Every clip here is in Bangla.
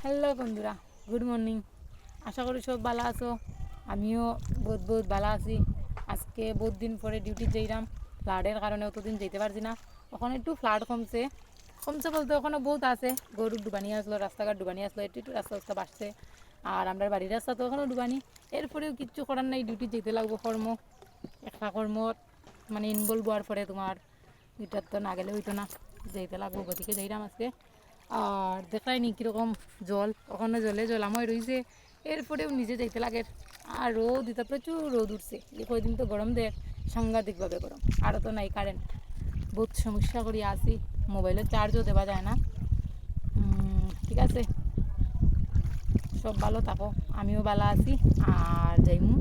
হ্যালো বন্ধুরা, গুড মর্নিং। আশা করি সব ভালো আছো। আমিও বহুত বহুত ভালো আছি। আজকে বহুত দিন পরে ডিউটি যাইলাম। ফ্লাডের কারণে অতদিন যেতে পারছি না। ওখানে একটু ফ্লাড কমছে কমছে বলতে ওখানে বহুত আছে। গরুর ডুবানি আসলো, রাস্তাঘাট ডুবানি আসলো, একটু একটু রাস্তা রাস্তা বাড়ছে। আর আমরা বাড়ির রাস্তা তো ওখানেও ডুবানি। এরপরেও কিচ্ছু করার নাই, ডিউটি যেতে লাগবো। একটা কর্ম মানে ইনভলভ হওয়ার পরে তোমার এটার তো না গেলে হইতো না, যেতে লাগবো। গতিকে যাইলাম আজকে। আর দেখাই নি কীরকম জল, ওখানে জলে জলাময় রয়েছে। এরপরেও নিজে যাইতে লাগে। আর রোদ, এটা প্রচুর রোদ উঠছে। এই কয়দিন তো গরম দেয়, সাংঘাতিকভাবে গরম। আরও তো নাই কারেন্ট, বহুত সমস্যা করি আসি। মোবাইলের চার্জও দেওয়া যায় না। ঠিক আছে, সব ভালো থাকো, আমিও ভালো আছি। আর যাইমু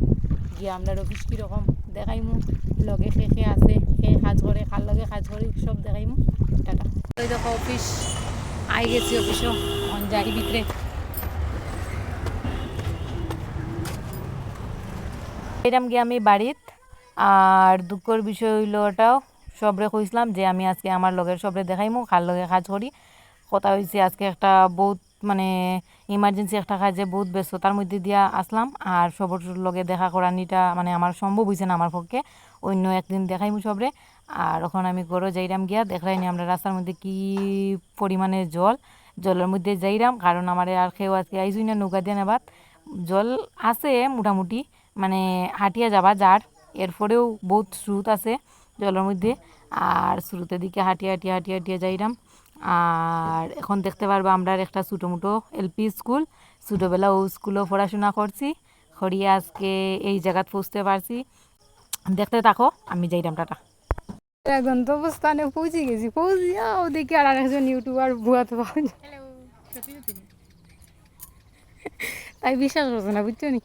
গিয়ে আমরা অফিস কীরকম দেখাইমু, লগে খেয়ে আছে, খেয়ে কাজ করে, খার লগে কাজ করি, সব দেখাইমু। টাটা। ওই দেখো অফিস আই গেছি, অফিসও যাই ভিতরে। এরম গিয়ে আমি বাড়িত। আর দুঃখের বিষয় হইল ওটাও, সবরে কইছিলাম যে আমি আজকে আমার লগের সবরে দেখাইমু, খার লগে কাজ করি। কথা হয়েছে আজকে একটা বহুত মানে ইমার্জেন্সি একটা কাজে বহুত ব্যস্ততার মধ্যে দিয়া আসলাম। আর সবর লগে দেখা করানিটা মানে আমার সম্ভব হয়েছে না আমার পক্ষে। অন্য একদিন দেখাইমু সবরে। আর ওখানে আমি গড়ে যাইরাম গিয়া দেখলাইনি আমরা রাস্তার মধ্যে কি পরিমাণে জলের মধ্যে যাইরাম, কারণ আমার আর কেউ আজকে আইসুই না নৌকা দিয়ে নেবার। জল আছে মোটামুটি, মানে হাঁটিয়া যাবা যার। এরপরেও বহুত স্রোত আছে জলের মধ্যে। আর স্রোতের দিকে হাঁটিয়ে হাঁটিয়ে হাঁটিয়ে হাঁটিয়ে যাইরাম। আর এখন দেখতে পারবো আমরা একটা ছোটো মোটো এলপি স্কুল। ছোটোবেলা ও স্কুলেও পড়াশোনা করছি, করিয়ে আজকে এই জায়গাত পৌঁছতে পারছি। দেখতে থাকো, আমি যাইরাম। টাটা। গন্তব্যস্থানে পৌঁছে গেছি, পৌঁছিয়াও দেখি আর একজন ইউটিউবার ভুয়াতে পাওয়া যায়। তাই বিশ্বাস করছে না, বুঝছো নি?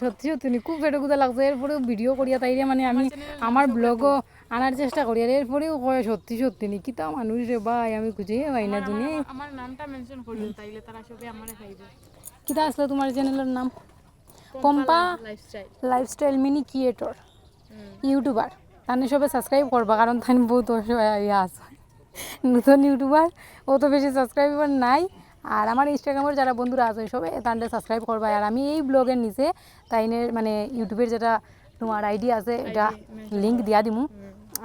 সত্যি সত্যি নি, খুব পেটে গুদা লাগছে। এরপরেও ভিডিও করিয়া তাইরে মানে আমি আমার ব্লগও আনার চেষ্টা করি। আর এরপরেও কয় সত্যি সত্যি নি, কিতা মানুষ রে ভাই, আমি খুঁজে পাই না দুনিয়া। আমার নামটা মেনশন করিও, তাইলে তারা সবে আমারে পাইবে। কিতা আসলে তোমার চ্যানেলের নাম? Pampa lifestyle. Lifestyle mini creator, YouTuber. তাহলে সবে সাবস্ক্রাইব করবা, কারণ তাই বহুত ইয়ে আছে, নতুন ইউটিউবার, অত বেশি সাবস্ক্রাইবার নাই। আর আমার ইনস্টাগ্রামের যারা বন্ধুরা আছে সবাই তাদের সাবস্ক্রাইব করবা। আর আমি এই ব্লগের নিচে তাইনের মানে ইউটিউবের যেটা তোমার আইডি আছে এটা লিঙ্ক দিয়া দিমু,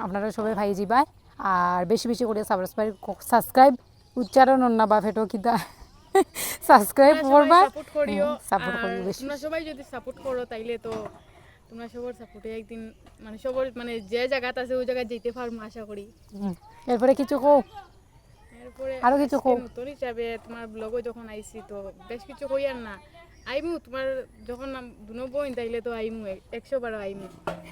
আপনারা সবাই ভাই যাবাই। আর বেশি বেশি করে সাবস্ক্রাইব উচ্চারণ না বা ফেটো কিতা সাবস্ক্রাইব করবা, সাপোর্ট করিও। সাপোর্ট আর করিও বেশি। তোমরা সবাই যদি সাপোর্ট করো তাইলে তো তোমরা সবার সাপোর্টে একদিন মানে সবার মানে যে জায়গাতে আছে ওই জায়গায় যেতে পারবো আশা করি। এরপরে কিছু কও, এরপরে আরো কিছু আজকে কও। নতুন হিসাবে তোমার ব্লগে যখন আইছি তো বেশ কিছু কই আর না, আইমু তোমার যখন দুনো বইন তাইলে তো আইমু 100 বার আইমু।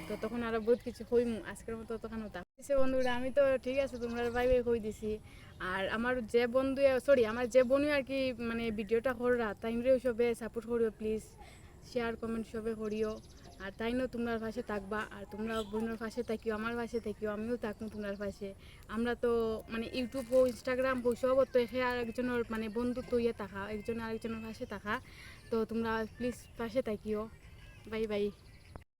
তো তখন আরো বহুত কিছু কইমু, আজকের মতো তখন হতাম বন্ধুরা। আমি তো ঠিক আছে তোমরা বাই বাই কই দিছি। আর আমার যে বন্ধু আমার যে বোনই আর কি মানে ভিডিওটা কররা তাইমরেও সবে সাপোর্ট করিও প্লিজ, শেয়ার কমেন্ট সবে করিও। আর তাইনও তোমরা পাশে থাকবা, আর তোমরা বোনের পাশে থাকিও, আমার পাশে থাকিও, আমিও থাকবো তোমার পাশে। আমরা তো মানে ইউটিউব হোক ইনস্টাগ্রাম হোক সব তো এখে আর একজনের মানে বন্ধুত্ব ইয়ে থাকা, একজন আরেকজনের পাশে থাকা। তো তোমরা প্লিজ পাশে থাকিও। Bye bye.